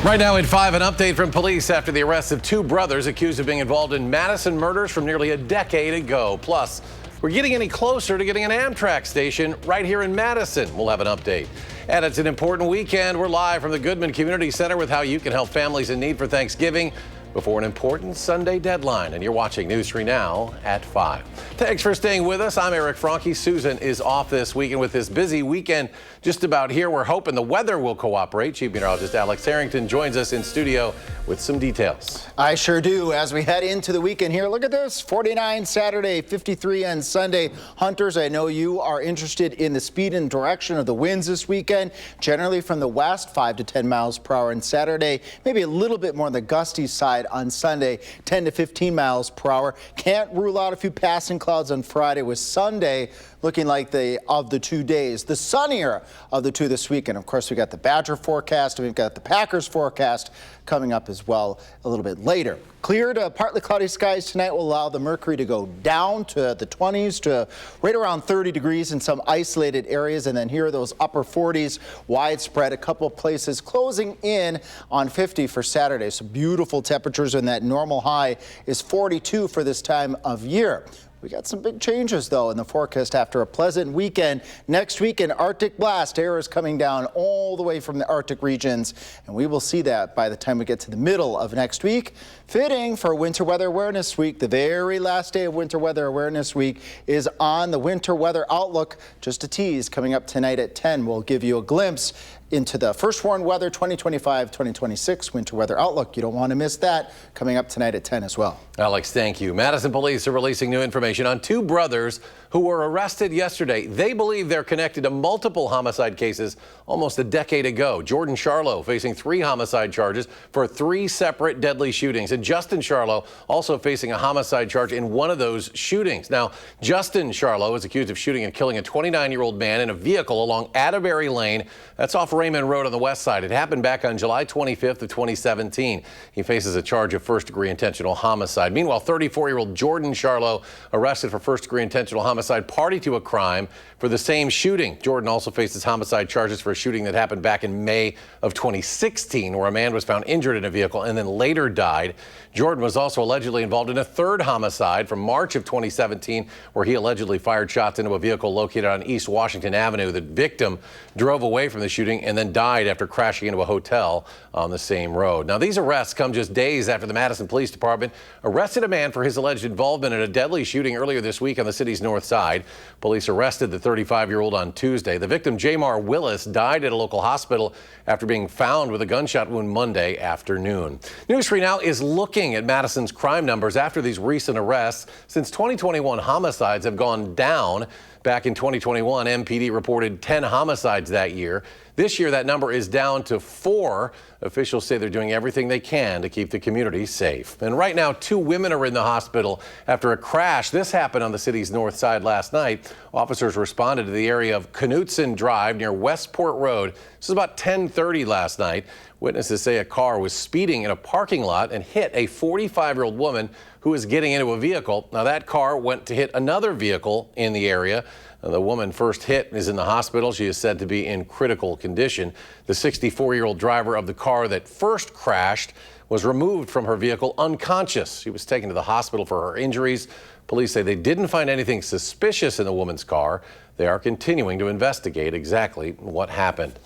Right now at 5, an update from police after the arrest of two brothers accused of being involved in Madison murders from nearly a decade ago. Plus, we're getting any closer to getting an Amtrak station right here in Madison. We'll have an update. And it's an important weekend. We're live from the Goodman Community Center with how you can help families in need for Thanksgiving before an important Sunday deadline. And you're watching News 3 Now at 5. Thanks for staying with us. I'm Eric Franke. Susan is off this weekend with this busy weekend just about here. We're hoping the weather will cooperate. Chief Meteorologist Alex Harrington joins us in studio with some details. I sure do. As we head into the weekend here, look at this. 49 Saturday, 53 on Sunday. Hunters, I know you are interested in the speed and direction of the winds this weekend. Generally from the west, 5 to 10 miles per hour on Saturday. Maybe a little bit more on the gusty side on Sunday, 10 to 15 miles per hour. Can't rule out a few passing clouds on Friday, with Sunday looking like of the 2 days, the sunnier of the two this weekend. Of course, we got the Badger forecast, and we've got the Packers forecast coming up as well a little bit later. Clear to partly cloudy skies tonight will allow the mercury to go down to the 20s to right around 30 degrees in some isolated areas, and then here are those upper 40s widespread. A couple of places closing in on 50 for Saturday. So beautiful temperatures, and that normal high is 42 for this time of year. We got some big changes, though, in the forecast after a pleasant weekend. Next week, an Arctic blast. Air is coming down all the way from the Arctic regions, and we will see that by the time we get to the middle of next week. Fitting for Winter Weather Awareness Week. The very last day of Winter Weather Awareness Week is on the Winter Weather Outlook. Just a tease, coming up tonight at 10. We'll give you a glimpse into the First Warned Weather 2025-2026 Winter Weather Outlook. You don't want to miss that, coming up tonight at 10 as well. Alex, thank you. Madison police are releasing new information on two brothers who were arrested yesterday. They believe they're connected to multiple homicide cases almost a decade ago. Jordan Charlo facing 3 homicide charges for 3 separate deadly shootings. And Justin Charlo also facing a homicide charge in one of those shootings. Now, Justin Charlo is accused of shooting and killing a 29-year-old man in a vehicle along Atterbury Lane. That's off Raymond Road on the west side. It happened back on July 25th of 2017. He faces a charge of first-degree intentional homicide. Meanwhile, 34-year-old Jordan Charlo arrested for first-degree intentional homicide, party to a crime for the same shooting. Jordan also faces homicide charges for a shooting that happened back in May of 2016, where a man was found injured in a vehicle and then later died. Jordan was also allegedly involved in a third homicide from March of 2017, where he allegedly fired shots into a vehicle located on East Washington Avenue. The victim drove away from the shooting and then died after crashing into a hotel on the same road. Now, these arrests come just days after the Madison Police Department arrested a man for his alleged involvement in a deadly shooting earlier this week on the city's north side. Police arrested the 35-year-old on Tuesday. The victim, Jamar Willis, died at a local hospital after being found with a gunshot wound Monday afternoon. News 3 Now is looking at Madison's crime numbers after these recent arrests. Since 2021, homicides have gone down. Back in 2021, MPD reported 10 homicides that year. This year, that number is down to 4. Officials say they're doing everything they can to keep the community safe. And right now, 2 women are in the hospital after a crash. This happened on the city's north side last night. Officers responded to the area of Knutson Drive near Westport Road. This is about 10:30 last night. Witnesses say a car was speeding in a parking lot and hit a 45-year-old woman who was getting into a vehicle. Now, that car went to hit another vehicle in the area. The woman first hit is in the hospital. She is said to be in critical condition. The 64-year-old driver of the car that first crashed was removed from her vehicle unconscious. She was taken to the hospital for her injuries. Police say they didn't find anything suspicious in the woman's car. They are continuing to investigate exactly what happened.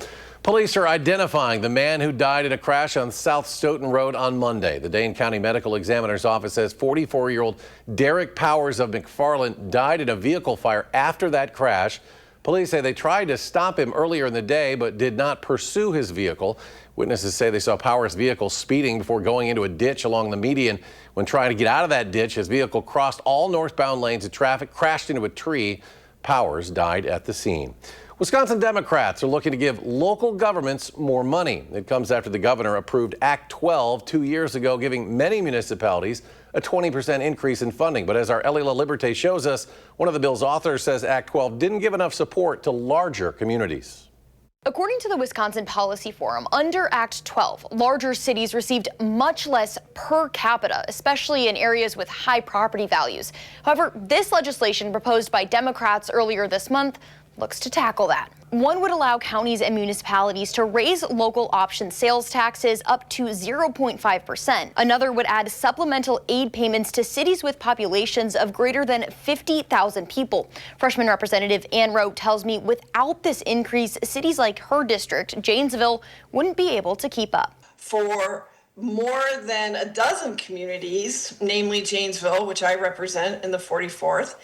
Police are identifying the man who died in a crash on South Stoughton Road on Monday. The Dane County Medical Examiner's Office says 44-year-old Derek Powers of McFarland died in a vehicle fire after that crash. Police say they tried to stop him earlier in the day but did not pursue his vehicle. Witnesses say they saw Powers' vehicle speeding before going into a ditch along the median. When trying to get out of that ditch, his vehicle crossed all northbound lanes of traffic, crashed into a tree. Powers died at the scene. Wisconsin Democrats are looking to give local governments more money. It comes after the governor approved Act 12 2 years ago, giving many municipalities a 20% increase in funding. But as our Ellie La Liberté shows us, one of the bill's authors says Act 12 didn't give enough support to larger communities. According to the Wisconsin Policy Forum, under Act 12, larger cities received much less per capita, especially in areas with high property values. However, this legislation proposed by Democrats earlier this month looks to tackle that. One would allow counties and municipalities to raise local option sales taxes up to 0.5%. Another would add supplemental aid payments to cities with populations of greater than 50,000 people. Freshman Representative Ann Rowe tells me without this increase, cities like her district, Janesville, wouldn't be able to keep up. For more than a dozen communities, namely Janesville, which I represent in the 44th,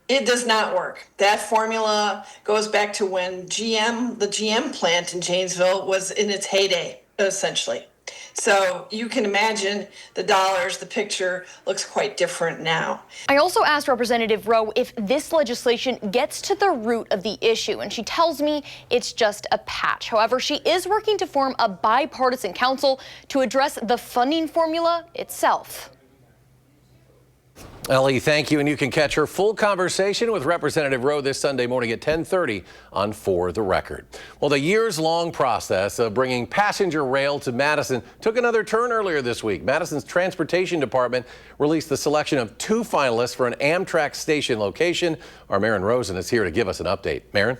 it does not work. That formula goes back to when the GM plant in Janesville was in its heyday, essentially. So you can imagine the dollars, the picture looks quite different now. I also asked Representative Rowe if this legislation gets to the root of the issue, and she tells me it's just a patch. However, she is working to form a bipartisan council to address the funding formula itself. Ellie, thank you. And you can catch her full conversation with Representative Rowe this Sunday morning at 10:30 on For the Record. Well, the years-long process of bringing passenger rail to Madison took another turn earlier this week. Madison's Transportation Department released the selection of 2 finalists for an Amtrak station location. Our Maren Rosen is here to give us an update. Maren?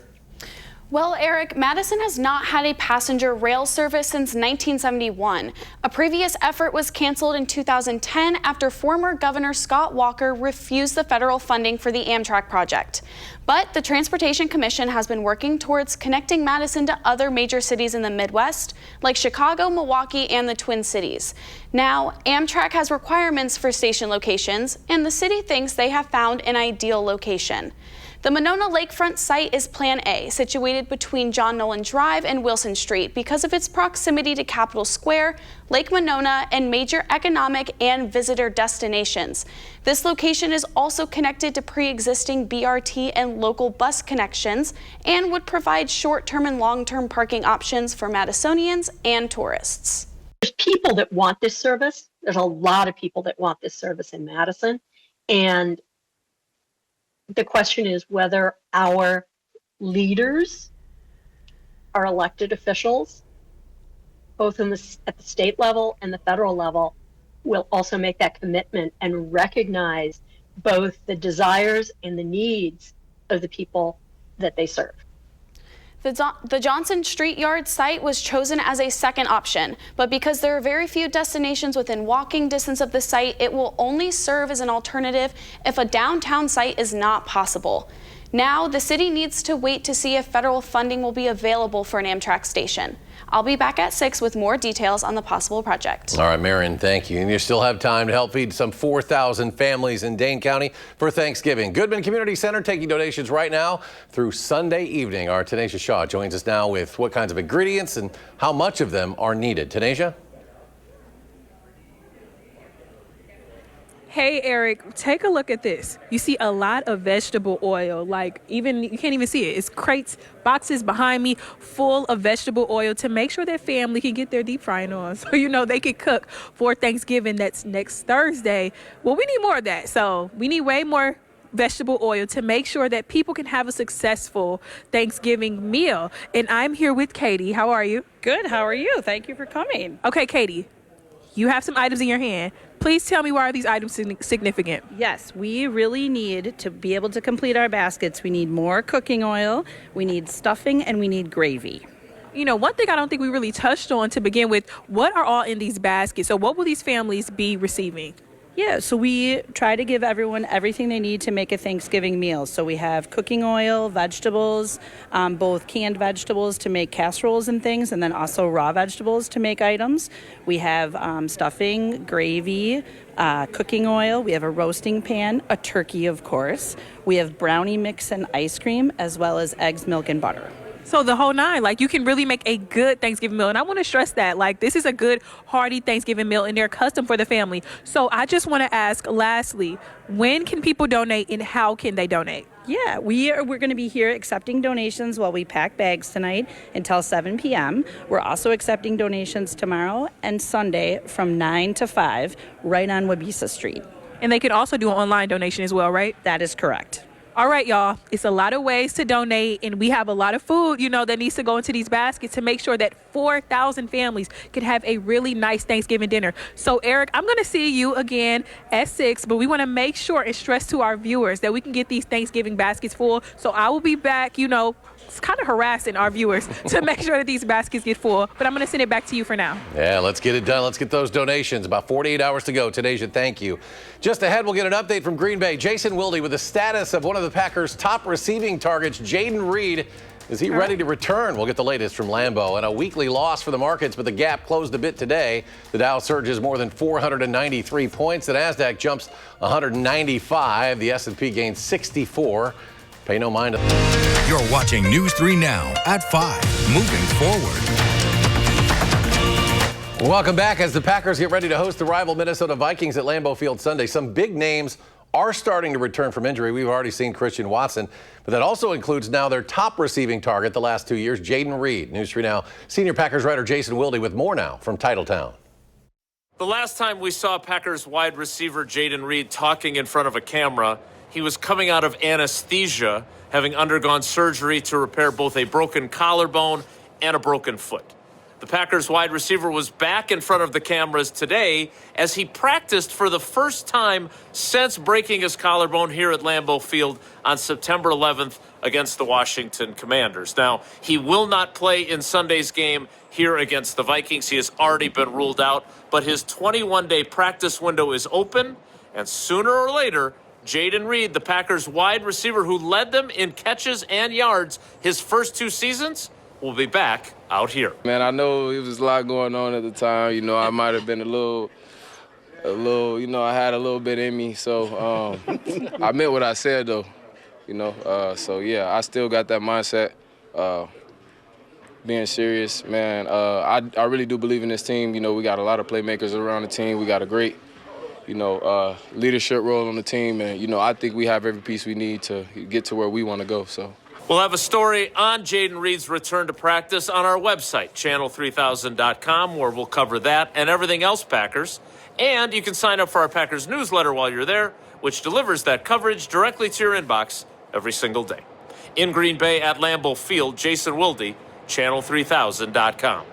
Well, Eric, Madison has not had a passenger rail service since 1971. A previous effort was canceled in 2010 after former Governor Scott Walker refused the federal funding for the Amtrak project. But the Transportation Commission has been working towards connecting Madison to other major cities in the Midwest, like Chicago, Milwaukee, and the Twin Cities. Now, Amtrak has requirements for station locations, and the city thinks they have found an ideal location. The Monona Lakefront site is Plan A, situated between John Nolan Drive and Wilson Street because of its proximity to Capitol Square, Lake Monona, and major economic and visitor destinations. This location is also connected to pre-existing BRT and local bus connections and would provide short-term and long-term parking options for Madisonians and tourists. There's people that want this service. There's a lot of people that want this service in Madison, and the question is whether our leaders, our elected officials, both at the state level and the federal level, will also make that commitment and recognize both the desires and the needs of the people that they serve. The Johnson Street Yard site was chosen as a second option, but because there are very few destinations within walking distance of the site, it will only serve as an alternative if a downtown site is not possible. Now, the city needs to wait to see if federal funding will be available for an Amtrak station. I'll be back at 6 with more details on the possible project. All right, Maren, thank you. And you still have time to help feed some 4,000 families in Dane County for Thanksgiving. Goodman Community Center taking donations right now through Sunday evening. Our Tanisha Shaw joins us now with what kinds of ingredients and how much of them are needed. Tanisha? Hey, Eric, take a look at this. You see a lot of vegetable oil, like even you can't even see it. It's crates, boxes behind me full of vegetable oil to make sure that family can get their deep frying on. So, you know, they can cook for Thanksgiving. That's next Thursday. Well, we need more of that. So we need way more vegetable oil to make sure that people can have a successful Thanksgiving meal. And I'm here with Katie. How are you? Good. How are you? Thank you for coming. Okay, Katie, you have some items in your hand. Please tell me, why are these items significant? Yes, we really need to be able to complete our baskets. We need more cooking oil, we need stuffing, and we need gravy. You know, one thing I don't think we really touched on to begin with, what are all in these baskets? So what will these families be receiving? Yeah, so we try to give everyone everything they need to make a Thanksgiving meal. So we have cooking oil, vegetables, both canned vegetables to make casseroles and things, and then also raw vegetables to make items. We have stuffing, gravy, cooking oil. We have a roasting pan, a turkey, of course. We have brownie mix and ice cream, as well as eggs, milk, and butter. So the whole nine, like you can really make a good Thanksgiving meal. And I want to stress that, like, this is a good, hearty Thanksgiving meal and they're custom for the family. So I just want to ask, lastly, when can people donate and how can they donate? Yeah, we're going to be here accepting donations while we pack bags tonight until 7 p.m. We're also accepting donations tomorrow and Sunday from 9 to 5 right on Wabisa Street. And they can also do an online donation as well, right? That is correct. All right, y'all. It's a lot of ways to donate, and we have a lot of food, that needs to go into these baskets to make sure that 4,000 families could have a really nice Thanksgiving dinner. So, Eric, I'm going to see you again at 6, but we want to make sure and stress to our viewers that we can get these Thanksgiving baskets full. So I will be back, it's kind of harassing our viewers to make sure that these baskets get full. But I'm going to send it back to you for now. Yeah, let's get it done. Let's get those donations. About 48 hours to go. Tanisha, thank you. Just ahead, we'll get an update from Green Bay. Jason Wilde with the status of one of the Packers' top receiving targets, Jayden Reed. Is he ready to return? We'll get the latest from Lambeau. And a weekly loss for the markets, but the gap closed a bit today. The Dow surges more than 493 points. The Nasdaq jumps 195. The S&P gains 64. Pay no mind. You're watching News 3 Now at 5, moving forward. Welcome back as the Packers get ready to host the rival Minnesota Vikings at Lambeau Field Sunday. Some big names are starting to return from injury. We've already seen Christian Watson, but that also includes now their top receiving target the last 2 years, Jayden Reed. News 3 Now senior Packers writer Jason Wilde with more now from Titletown. The last time we saw Packers wide receiver Jayden Reed talking in front of a camera, he was coming out of anesthesia, having undergone surgery to repair both a broken collarbone and a broken foot. The Packers wide receiver was back in front of the cameras today as he practiced for the first time since breaking his collarbone here at Lambeau Field on September 11th against the Washington Commanders. Now, he will not play in Sunday's game here against the Vikings. He has already been ruled out, but his 21-day practice window is open, and sooner or later, Jayden Reed, the Packers wide receiver who led them in catches and yards his first 2 seasons, will be back out here. Man, I know it was a lot going on at the time. I might have been a little, I had a little bit in me. So I meant what I said, though, So, yeah, I still got that mindset, being serious, man. I really do believe in this team. We got a lot of playmakers around the team. We got a great leadership role on the team. And, I think we have every piece we need to get to where we want to go. So we'll have a story on Jayden Reed's return to practice on our website, channel3000.com, where we'll cover that and everything else Packers. And you can sign up for our Packers newsletter while you're there, which delivers that coverage directly to your inbox every single day. In Green Bay at Lambeau Field, Jason Wilde, channel3000.com.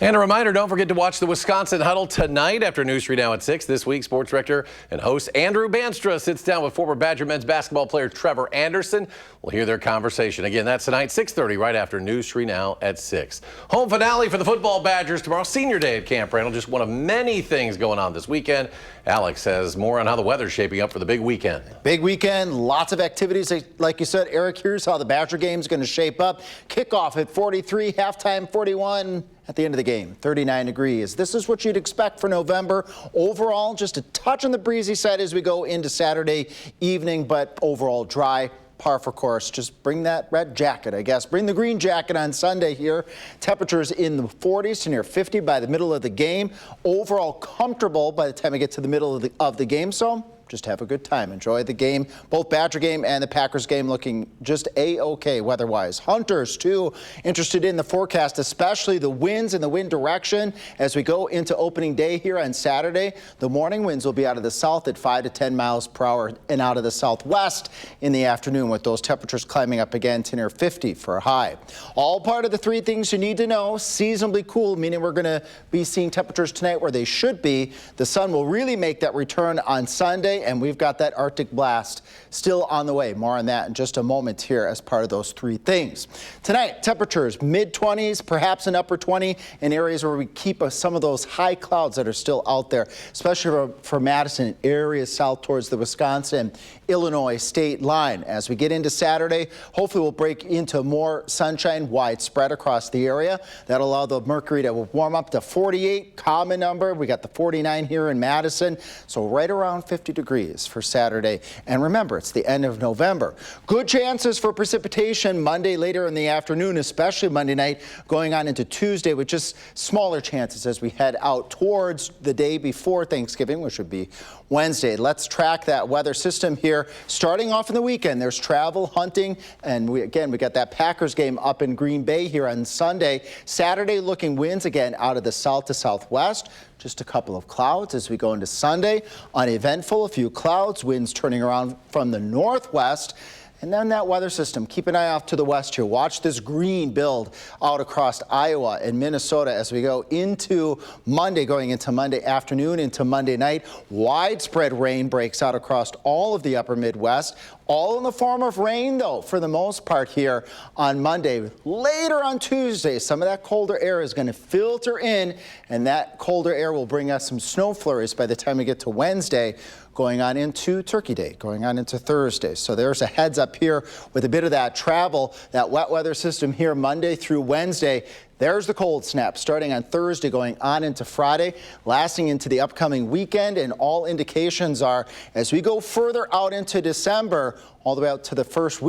And a reminder, don't forget to watch the Wisconsin Huddle tonight after News 3 Now at 6. This week, sports director and host Andrew Banstra sits down with former Badger men's basketball player Trevor Anderson. We'll hear their conversation. Again, that's tonight, 6:30, right after News 3 Now at 6. Home finale for the football Badgers tomorrow, senior day at Camp Randall. Just one of many things going on this weekend. Alex has more on how the weather's shaping up for the big weekend. Big weekend, lots of activities. Like you said, Eric, here's how the Badger game is going to shape up. Kickoff at 43, halftime 41. At the end of the game, 39 degrees. This is what you'd expect for November. Overall, just a touch on the breezy side as we go into Saturday evening, but overall dry. Par for course. Just bring that red jacket, I guess. Bring the green jacket on Sunday here. Temperatures in the 40s to near 50 by the middle of the game. Overall comfortable by the time we get to the middle of the game. So just have a good time. Enjoy the game. Both Badger game and the Packers game looking just A-OK weather-wise. Hunters, too, interested in the forecast, especially the winds and the wind direction as we go into opening day here on Saturday. The morning winds will be out of the south at 5 to 10 miles per hour and out of the southwest in the afternoon, with those temperatures climbing up again to near 50 for a high. All part of the 3 things you need to know. Seasonably cool, meaning we're going to be seeing temperatures tonight where they should be. The sun will really make that return on Sunday, and we've got that Arctic blast still on the way. More on that in just a moment here as part of those 3 things. Tonight, temperatures mid-20s, perhaps an upper 20 in areas where we keep some of those high clouds that are still out there, especially for Madison, areas south towards the Wisconsin-Illinois state line. As we get into Saturday, hopefully we'll break into more sunshine widespread across the area. That'll allow the mercury to warm up to 48, common number. We got the 49 here in Madison, so right around 50 degrees for Saturday. And remember, it's the end of November. Good chances for precipitation Monday later in the afternoon, especially Monday night going on into Tuesday, with just smaller chances as we head out towards the day before Thanksgiving, which would be Wednesday. Let's track that weather system here. Starting off in the weekend, there's travel, hunting, and we got that Packers game up in Green Bay here on Sunday. Saturday, looking winds again out of the south to southwest. Just a couple of clouds as we go into Sunday. Uneventful, few clouds, winds turning around from the northwest. And then that weather system, keep an eye off to the west here. Watch this green build out across Iowa and Minnesota as we go into Monday, going into Monday afternoon, into Monday night. Widespread rain breaks out across all of the upper Midwest, all in the form of rain, though, for the most part here on Monday. Later on Tuesday, some of that colder air is going to filter in, and that colder air will bring us some snow flurries by the time we get to Wednesday, going on into Turkey Day, going on into Thursday. So there's a heads up here with a bit of that travel, that wet weather system here Monday through Wednesday. There's the cold snap starting on Thursday, going on into Friday, lasting into the upcoming weekend. And all indications are, as we go further out into December, all the way out to the first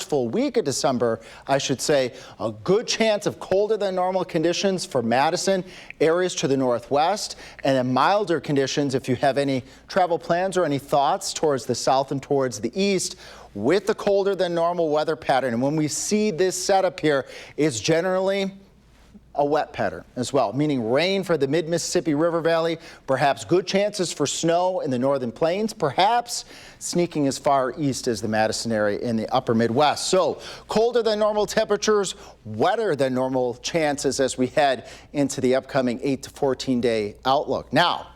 full week of December, I should say, a good chance of colder than normal conditions for Madison, areas to the northwest, and then milder conditions if you have any travel plans or any thoughts towards the south and towards the east, with the colder than normal weather pattern. And when we see this setup here, it's generally a wet pattern as well, meaning rain for the mid-Mississippi River Valley, perhaps good chances for snow in the northern plains, perhaps sneaking as far east as the Madison area in the upper Midwest. So colder than normal temperatures, wetter than normal chances as we head into the upcoming 8 to 14 day outlook. Now,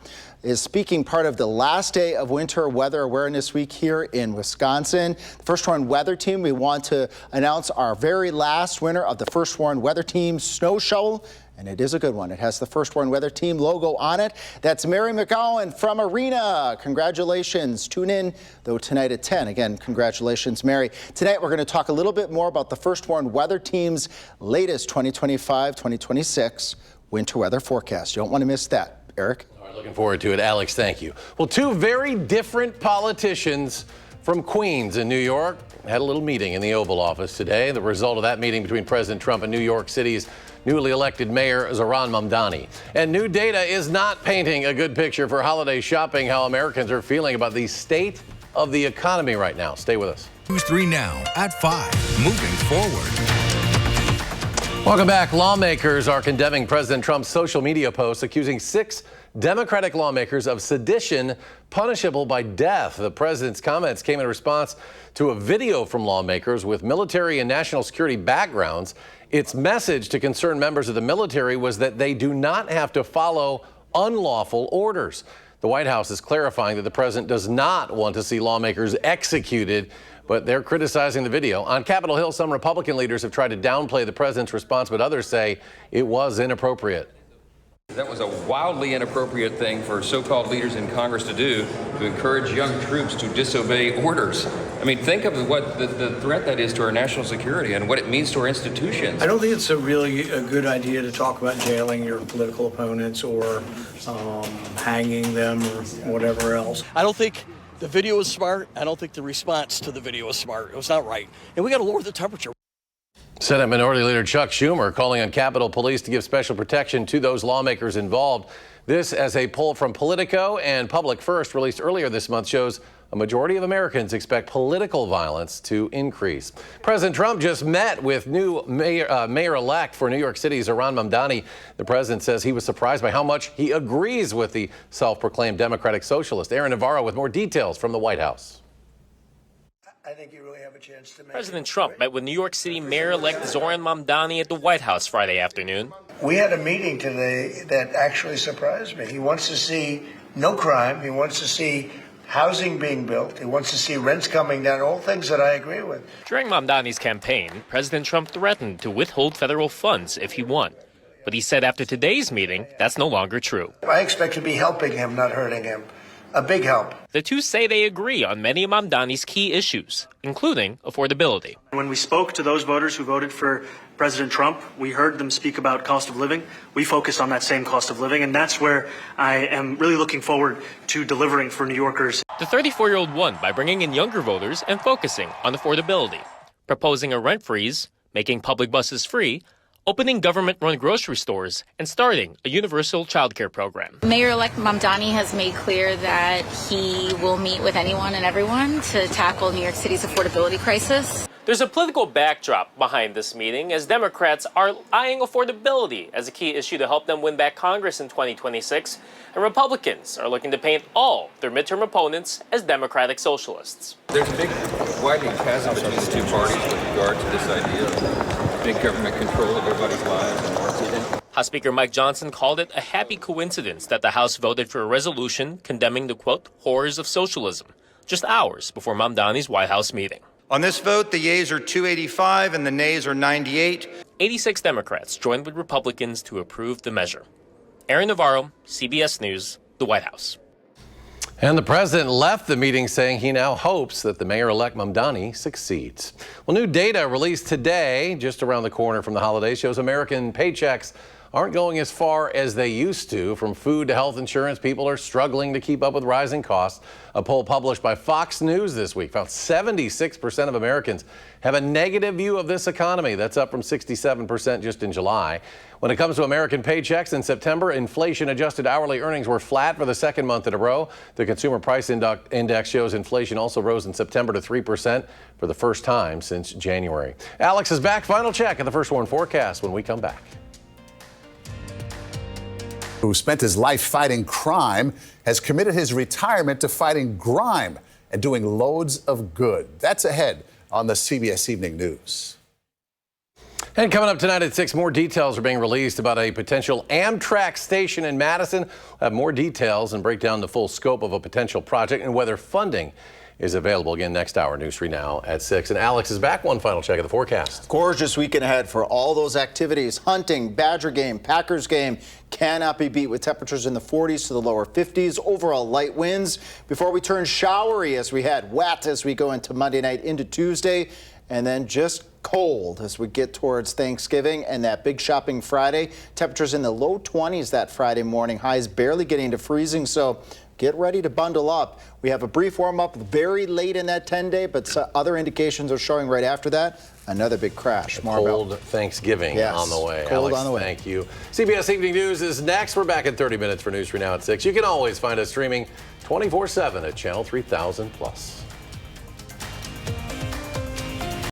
is speaking part of the last day of Winter Weather Awareness Week here in Wisconsin. The First Warn Weather Team, we want to announce our very last winner of the First Warn Weather Team Snow Shovel, and it is a good one. It has the First Warn Weather Team logo on it. That's Mary McGowan from Arena. Congratulations. Tune in, though, tonight at 10. Again, congratulations, Mary. Tonight, we're going to talk a little bit more about the First Warn Weather Team's latest 2025-2026 winter weather forecast. You don't want to miss that. Eric? Looking forward to it. Alex, thank you. Well, two very different politicians from Queens in New York had a little meeting in the Oval Office today. The result of that meeting between President Trump and New York City's newly elected mayor, Zohran Mamdani. And new data is not painting a good picture for holiday shopping, how Americans are feeling about the state of the economy right now. Stay with us. News 3 now at 5. Moving forward. Welcome back. Lawmakers are condemning President Trump's social media posts accusing 6 Democratic lawmakers of sedition punishable by death. The president's comments came in response to a video from lawmakers with military and national security backgrounds. Its message to concerned members of the military was that they do not have to follow unlawful orders. The White House is clarifying that the president does not want to see lawmakers executed, but they're criticizing the video. On Capitol Hill, some Republican leaders have tried to downplay the president's response, but others say it was inappropriate. That was a wildly inappropriate thing for so-called leaders in Congress to do, to encourage young troops to disobey orders. I mean, think of what the threat that is to our national security and what it means to our institutions. I don't think it's really a good idea to talk about jailing your political opponents or hanging them or whatever else. I don't think the video was smart. I don't think the response to the video was smart. It was not right. And we got to lower the temperature. Senate Minority Leader Chuck Schumer calling on Capitol Police to give special protection to those lawmakers involved. This, as a poll from Politico and Public First released earlier this month, shows a majority of Americans expect political violence to increase. President Trump just met with new mayor-elect for New York City, Zohran Mamdani. The president says he was surprised by how much he agrees with the self-proclaimed Democratic Socialist. Aaron Navarro with more details from the White House. I think you really have a chance to make President Trump met with New York City Mayor-elect Zohran Mamdani at the White House Friday afternoon. We had a meeting today that actually surprised me. He wants to see no crime. He wants to see housing being built. He wants to see rents coming down, all things that I agree with. During Mamdani's campaign, President Trump threatened to withhold federal funds if he won. But he said after today's meeting, that's no longer true. I expect to be helping him, not hurting him. A big help. The two say they agree on many of Mamdani's key issues, including affordability. When we spoke to those voters who voted for President Trump, we heard them speak about cost of living. We focused on that same cost of living, and that's where I am really looking forward to delivering for New Yorkers. The 34-year-old won by bringing in younger voters and focusing on affordability, proposing a rent freeze, making public buses free, opening government-run grocery stores, and starting a universal childcare program. Mayor-elect Mamdani has made clear that he will meet with anyone and everyone to tackle New York City's affordability crisis. There's a political backdrop behind this meeting as Democrats are eyeing affordability as a key issue to help them win back Congress in 2026, and Republicans are looking to paint all their midterm opponents as Democratic socialists. There's a big widening chasm between the two parties with regard to this idea of big government control of everybody's lives and work. House Speaker Mike Johnson called it a happy coincidence that the House voted for a resolution condemning the, quote, horrors of socialism, just hours before Mamdani's White House meeting. On this vote, the yeas are 285 and the nays are 98. 86 Democrats joined with Republicans to approve the measure. Aaron Navarro, CBS News, the White House. And the president left the meeting saying he now hopes that the mayor-elect Mamdani succeeds. Well, new data released today, just around the corner from the holidays, shows American paychecks aren't going as far as they used to. From food to health insurance, people are struggling to keep up with rising costs. A poll published by Fox News this week found 76% of Americans have a negative view of this economy. That's up from 67% just in July. When it comes to American paychecks, in September, inflation-adjusted hourly earnings were flat for the second month in a row. The Consumer Price Index shows inflation also rose in September to 3% for the first time since January. Alex is back. Final check of the First Warn forecast when we come back. Who spent his life fighting crime, has committed his retirement to fighting grime and doing loads of good. That's ahead on the CBS Evening News. And coming up tonight at 6, more details are being released about a potential Amtrak station in Madison. We'll have more details and break down the full scope of a potential project and whether funding is available again next hour. News 3 now at 6. And Alex is back. One final check of the forecast. Gorgeous weekend ahead for all those activities. Hunting, Badger game, Packers game cannot be beat with temperatures in the 40s to the lower 50s. Overall light winds before we turn showery as we head wet as we go into Monday night into Tuesday, and then just cold as we get towards Thanksgiving and that big shopping Friday. Temperatures in the low 20s that Friday morning. Highs barely getting to freezing, so get ready to bundle up. We have a brief warm-up very late in that 10-day, but other indications are showing right after that another big crash. More cold Thanksgiving on the way. Cold Alex, on the way. Thank you. CBS Evening News is next. We're back in 30 minutes for News 3 now at 6. You can always find us streaming 24/7 at Channel 3000+.